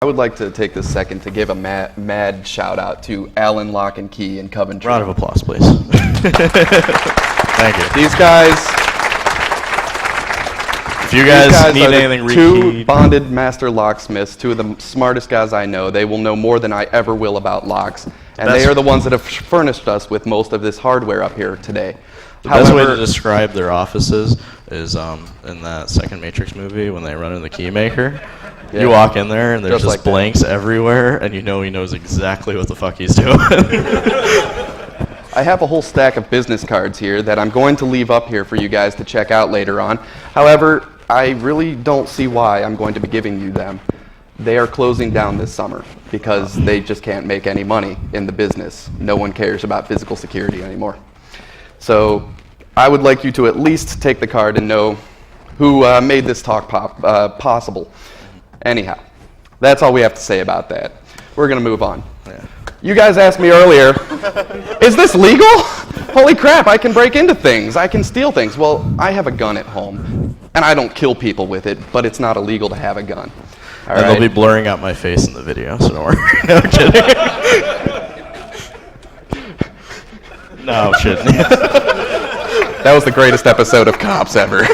I would like to take this second to give a mad shout out to Allen Lock and Key in Coventry. Round of applause, please. Thank you. These guys. If you guys need anything two bonded master locksmiths, two of the smartest guys I know. They will know more than I ever will about locks, and they are the ones that have furnished us with most of this hardware up here today. The best way to describe their offices is in that second Matrix movie when they run in the Keymaker. Yeah. You walk in there and there's just like blanks everywhere, and you know he knows exactly what the fuck he's doing. I have a whole stack of business cards here that I'm going to leave up here for you guys to check out later on. However, I really don't see why I'm going to be giving you them. They are closing down this summer because they just can't make any money in the business. No one cares about physical security anymore. So I would like you to at least take the card and know who made this talk possible. Anyhow, that's all we have to say about that. We're going to move on. Yeah. You guys asked me earlier, is this legal? Holy crap, I can break into things. I can steal things. Well, I have a gun at home, and I don't kill people with it, but it's not illegal to have a gun. All right? They'll be blurring out my face in the video, so don't worry. No, I'm kidding. No, I'm kidding. That was the greatest episode of Cops ever.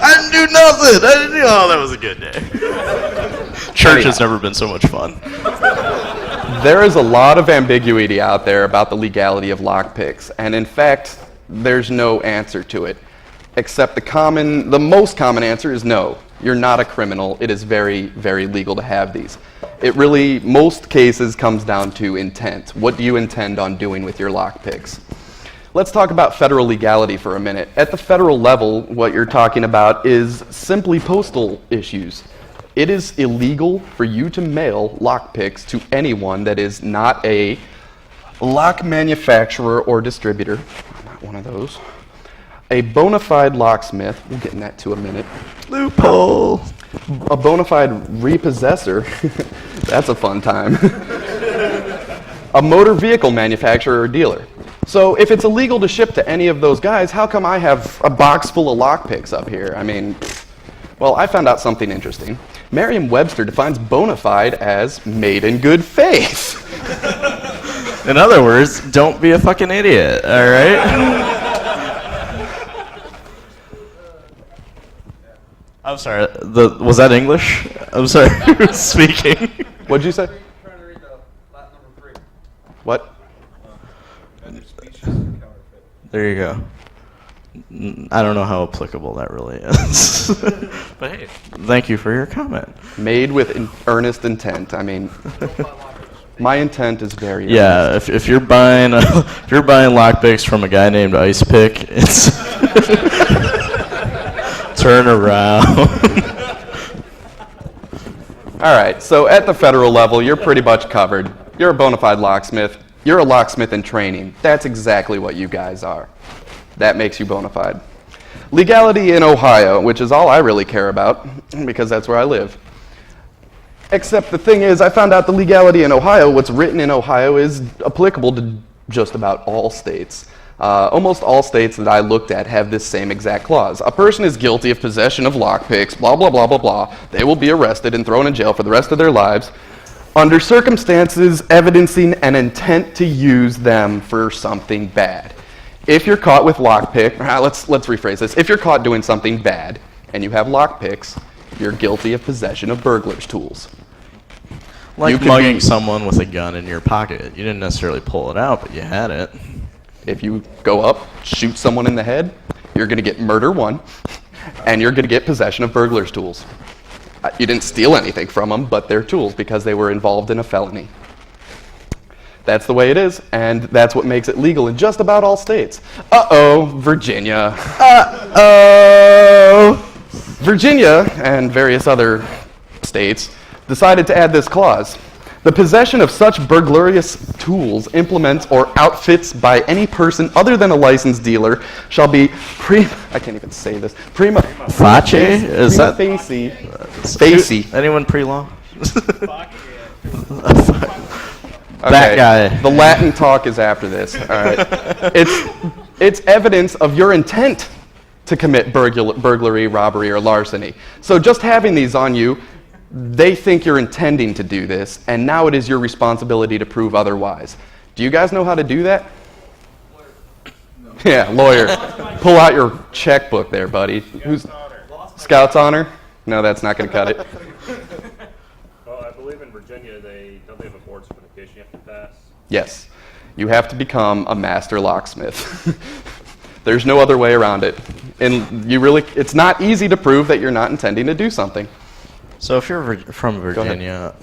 I didn't do nothing. Oh, that was a good day. Church has never been so much fun. There is a lot of ambiguity out there about the legality of lockpicks, and in fact, there's no answer to it, except the most common answer is no. You're not a criminal. It is very, very legal to have these. It really, most cases, comes down to intent. What do you intend on doing with your lockpicks? Let's talk about federal legality for a minute. At the federal level, what you're talking about is simply postal issues. It is illegal for you to mail lockpicks to anyone that is not a lock manufacturer or distributor. I'm not one of those. A bona fide locksmith, we'll get in that to a minute. Loophole. A bona fide repossessor, that's a fun time. A motor vehicle manufacturer or dealer. So if it's illegal to ship to any of those guys, how come I have a box full of lockpicks up here? I mean, well, I found out something interesting. Merriam-Webster defines bona fide as made in good faith. In other words, don't be a fucking idiot, all right? I'm sorry, was that English? I'm sorry, who was speaking? What'd you say? I'm trying to read the Latin number 3. What? There you go. I don't know how applicable that really is. But hey, thank you for your comment. Made with earnest intent. I mean, my intent is very earnest. Yeah, if you're buying lockpicks from a guy named Ice Pick, it's turn around. All right, so at the federal level, you're pretty much covered. You're a bona fide locksmith. You're a locksmith in training. That's exactly what you guys are. That makes you bona fide. Legality in Ohio, which is all I really care about, because that's where I live. Except the thing is, I found out the legality in Ohio, what's written in Ohio, is applicable to just about all states. Almost all states that I looked at have this same exact clause. A person is guilty of possession of lockpicks, blah, blah, blah, blah, blah. They will be arrested and thrown in jail for the rest of their lives under circumstances evidencing an intent to use them for something bad. If you're caught with lockpick, let's rephrase this. If you're caught doing something bad and you have lockpicks, you're guilty of possession of burglar's tools. Like mugging someone with a gun in your pocket. You didn't necessarily pull it out, but you had it. If you go up, shoot someone in the head, you're going to get murder 1, and you're going to get possession of burglar's tools. You didn't steal anything from them, but they're tools because they were involved in a felony. That's the way it is, and that's what makes it legal in just about all states. Uh-oh, Virginia. Uh-oh. Virginia and various other states decided to add this clause. The possession of such burglarious tools, implements, or outfits by any person other than a licensed dealer shall be I can't even say this. Prima facie? Is that facie? Anyone pre-law? Okay. That guy. The Latin talk is after this. All right. It's evidence of your intent to commit burglary, robbery, or larceny. So just having these on you They think you're intending to do this, and now it is your responsibility to prove otherwise. Do you guys know how to do that? No. Yeah, lawyer. Pull out your checkbook there, buddy. Who's Scout's honor? No, that's not going to cut it. Well, I believe in Virginia, don't they have a board certification you have to pass? Yes. You have to become a master locksmith. There's no other way around it. And it's not easy to prove that you're not intending to do something. So if you're from Virginia,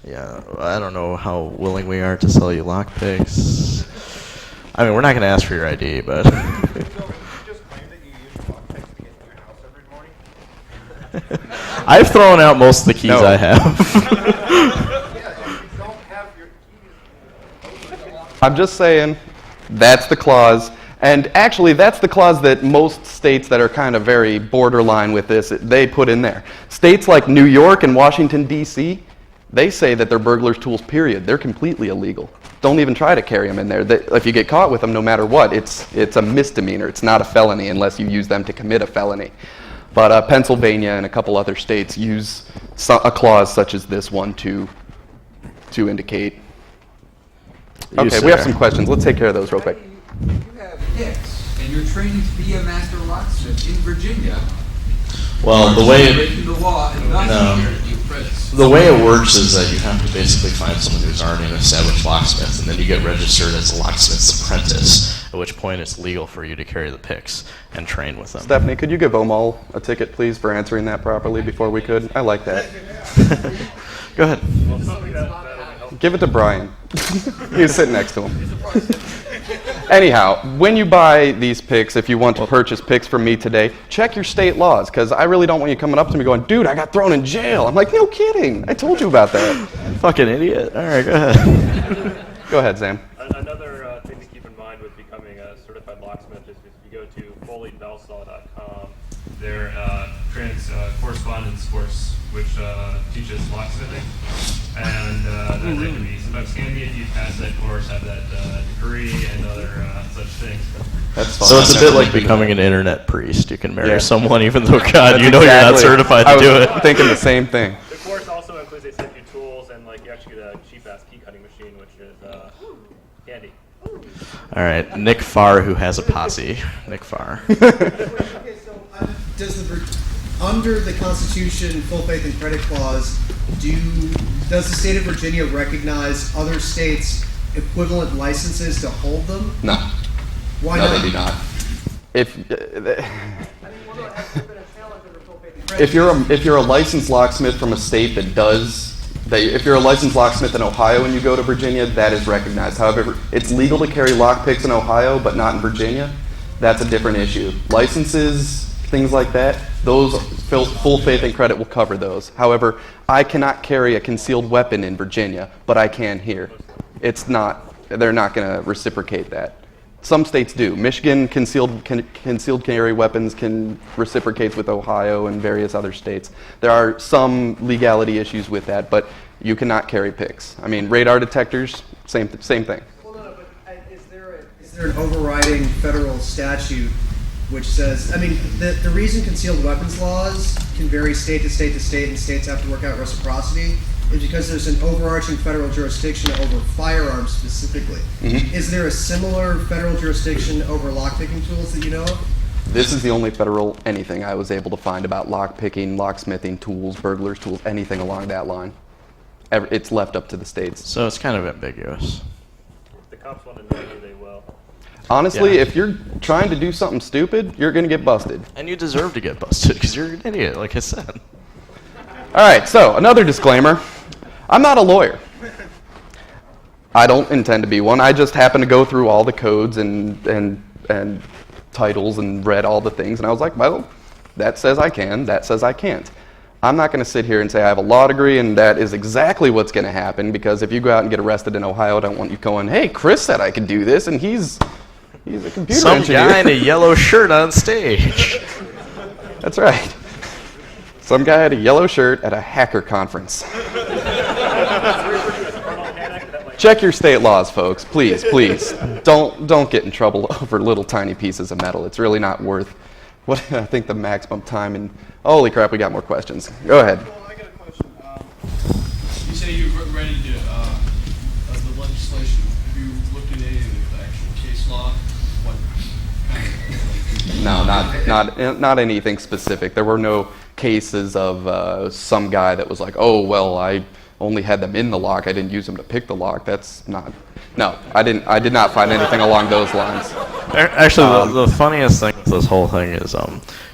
yeah, I don't know how willing we are to sell you lockpicks. I mean, we're not going to ask for your ID, but... I've thrown out most of the keys I have. I'm just saying, that's the clause. And actually, that's the clause that most states that are kind of very borderline with this, they put in there. States like New York and Washington, D.C., they say that they're burglar's tools, period. They're completely illegal. Don't even try to carry them in there. If you get caught with them, no matter what, it's a misdemeanor. It's not a felony unless you use them to commit a felony. But Pennsylvania and a couple other states use a clause such as this one to indicate. Okay, we have some questions. Let's take care of those real quick. You have Hicks, and you're training to be a master locksmith in Virginia. Well, the way The way it works is that you have to basically find someone who's already an established locksmith, and then you get registered as a locksmith's apprentice, at which point it's legal for you to carry the picks and train with them. Stephanie, could you give Omal a ticket, please, for answering that properly before we could? I like that. Go ahead. Give it to Brian. He's sitting next to him. Anyhow, when you buy these picks, if you want to purchase picks from me today, check your state laws, because I really don't want you coming up to me going, dude, I got thrown in jail. I'm like, no kidding. I told you about that. Fucking idiot. All right, go ahead. Go ahead, Sam. Another thing to keep in mind with becoming a certified locksmith is if you go to foleyvalsaw.com, their correspondence course, which teaches locksmithing. And that can be sometimes handy if you pass that course, have that degree, and other such things. That's fun. So it's a bit like becoming an internet priest. You can marry someone even though, God, That's you know you're not exactly- certified to do it. I was thinking the same thing. The course also includes they send you tools, and you actually get a cheap-ass key cutting machine, which is handy. All right, Nick Farr, who has a posse. Nick Farr. Okay, so under the Constitution, full faith and credit clause, does the state of Virginia recognize other states' equivalent licenses to hold them? No. Why No, not? they do not. If you're a licensed locksmith from a state if you're a licensed locksmith in Ohio and you go to Virginia, that is recognized. However, it's legal to carry lockpicks in Ohio, but not in Virginia. That's a different issue. Licenses, things like that, those full faith and credit will cover those. However, I cannot carry a concealed weapon in Virginia, but I can here. They're not going to reciprocate that. Some states do. Michigan concealed carry weapons can reciprocate with Ohio and various other states. There are some legality issues with that, but you cannot carry picks. I mean, radar detectors, same thing. Well, no, but is there an overriding federal statute which says, I mean, the reason concealed weapons laws can vary state to state to state, and states have to work out reciprocity, is because there's an overarching federal jurisdiction over firearms specifically. Mm-hmm. Is there a similar federal jurisdiction over lockpicking tools that you know of? This is the only federal anything I was able to find about lockpicking, locksmithing tools, burglars tools, anything along that line. It's left up to the states. So it's kind of ambiguous. If the cops want to know you, they will. Honestly, Yeah. if you're trying to do something stupid, you're going to get busted. And you deserve to get busted because you're an idiot, like I said. All right, so another disclaimer. I'm not a lawyer. I don't intend to be one. I just happen to go through all the codes and titles and read all the things, and I was like, well, that says I can, that says I can't. I'm not going to sit here and say I have a law degree and that is exactly what's going to happen, because if you go out and get arrested in Ohio, I don't want you going, hey, Chris said I could do this, and he's a computer Some engineer. guy in a yellow shirt on stage. That's right. Some guy had a yellow shirt at a hacker conference. Check your state laws, folks. Please, please. Don't get in trouble over little tiny pieces of metal. It's really not worth what I think the maximum time. And holy crap, we got more questions. Go ahead. Well, I got a No, not anything specific. There were no cases of some guy that was like, oh, well, I only had them in the lock. I didn't use them to pick the lock. That's not. No, I did not find anything along those lines. Actually, the funniest thing with this whole thing is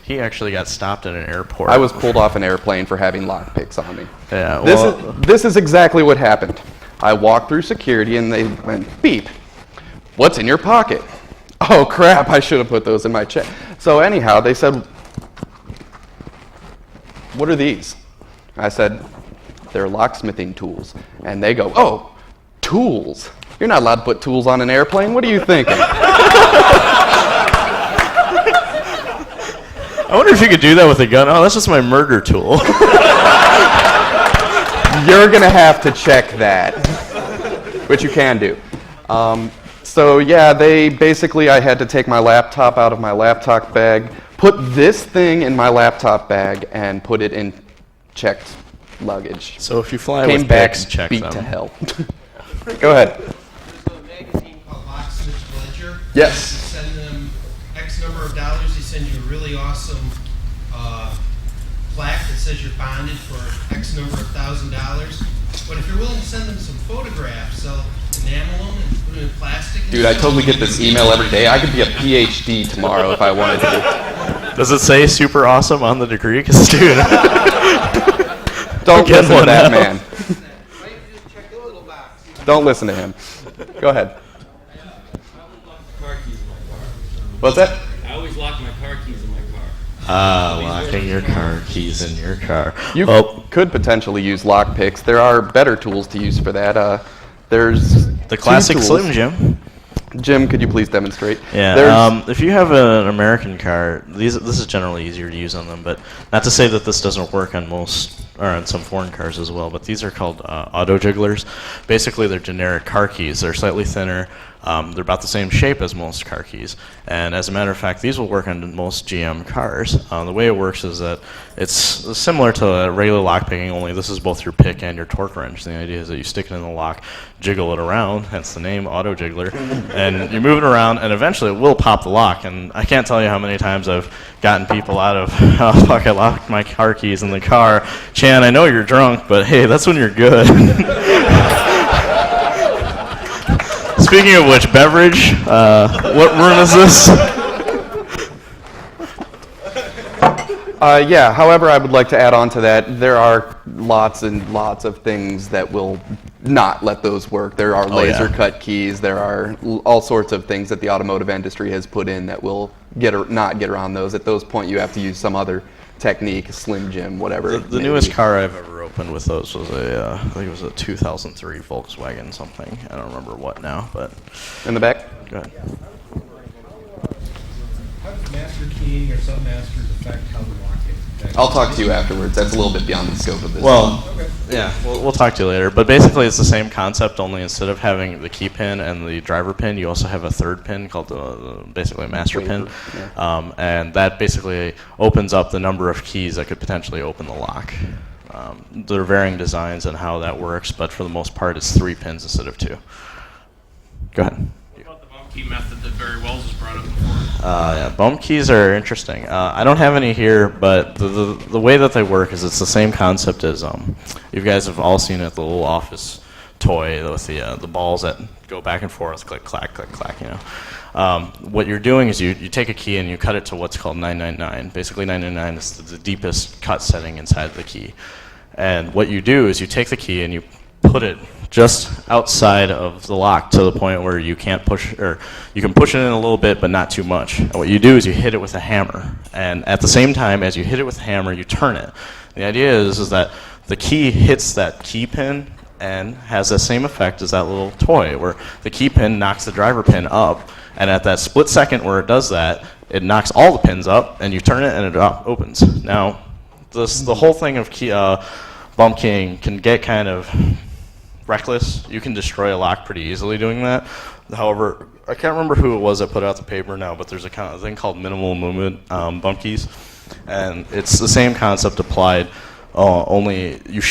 he actually got stopped at an airport. I was pulled off an airplane for having lock picks on me. Yeah, well, This is exactly what happened. I walked through security and they went, beep. What's in your pocket? Oh crap, I should have put those in my check. So anyhow, they said, what are these? I said, they're locksmithing tools. And they go, oh, tools? You're not allowed to put tools on an airplane. What are you thinking? I wonder if you could do that with a gun. Oh, that's just my murder tool. You're going to have to check that, which you can do. So yeah, I had to take my laptop out of my laptop bag, put this thing in my laptop bag, and put it in checked luggage. So if you fly Came with back pigs, check beat them. to hell. Go ahead. There's a magazine called Locksmith's Ledger. Yes. You send them X number of dollars, they send you a really awesome plaque that says you're bonded for X number of $1,000. But if you're willing to send them some photographs, they'll enamel them and put them in plastic. Dude, I totally get this email every day. I could be a PhD tomorrow if I wanted to. Does it say super awesome on the degree? Because, dude, Don't Get listen to one that now. man. Right, you just check the little box. Don't listen to him. Go ahead. Car keys in my car. What's that? I always lock my car keys in my car. locking your car keys in your car. You could potentially use lock picks. There are better tools to use for that. There's The classic two Slim tools. Jim. Jim, could you please demonstrate? Yeah, if you have an American car, this is generally easier to use on them, but not to say that this doesn't work on most, or on some foreign cars as well, but these are called auto jigglers. Basically, they're generic car keys. They're slightly thinner. They're about the same shape as most car keys. And as a matter of fact, these will work on most GM cars. The way it works is that it's similar to regular lock picking, only this is both your pick and your torque wrench. The idea is that you stick it in the lock, jiggle it around, hence the name auto jiggler, and you move it around, and eventually it will pop the lock. And I can't tell you how many times I've gotten people out of, oh, fuck, I locked my car keys in the car. Chan, I know you're drunk, but hey, that's when you're good. Speaking of which, beverage, what room is this? Yeah, however, I would like to add on to that, there are lots and lots of things that will not let those work. There are laser cut keys, there are all sorts of things that the automotive industry has put in that will not get around those. At those point, you have to use some other technique, Slim Jim, whatever. The newest car I've ever opened with those was I think it was a 2003 Volkswagen something. I don't remember what now, but In the back? go ahead. How does master keying or submasters affect how the lock is? I'll talk to you afterwards. That's a little bit beyond the scope of this. Well, yeah, we'll talk to you later. But basically, it's the same concept. Only instead of having the key pin and the driver pin, you also have a third pin called basically a master pin, and that basically opens up the number of keys that could potentially open the lock. There are varying designs on how that works, but for the most part, it's 3 pins instead of 2. Go ahead. What about the bump key method that Barry Wells has brought up before? Yeah, bump keys are interesting. I don't have any here, but the way that they work is it's the same concept as you guys have all seen it, the little office toy with the balls that go back and forth, click, clack, click, clack, you know. What you're doing is you take a key and you cut it to what's called 999. Basically, 999 is the deepest cut setting inside the key. And what you do is you take the key and you put it just outside of the lock to the point where you can't push, or you can push it in a little bit, but not too much. And what you do is you hit it with a hammer. And at the same time as you hit it with a hammer, you turn it. The idea is that the key hits that key pin and has the same effect as that little toy, where the key pin knocks the driver pin up, and at that split second where it does that, it knocks all the pins up, and you turn it and it opens. Now, the whole thing of bump keying can get kind of reckless. You can destroy a lock pretty easily doing that. However, I can't remember who it was that put out the paper now, but there's a kind of thing called minimal movement bump keys, and it's the same concept applied, only you shape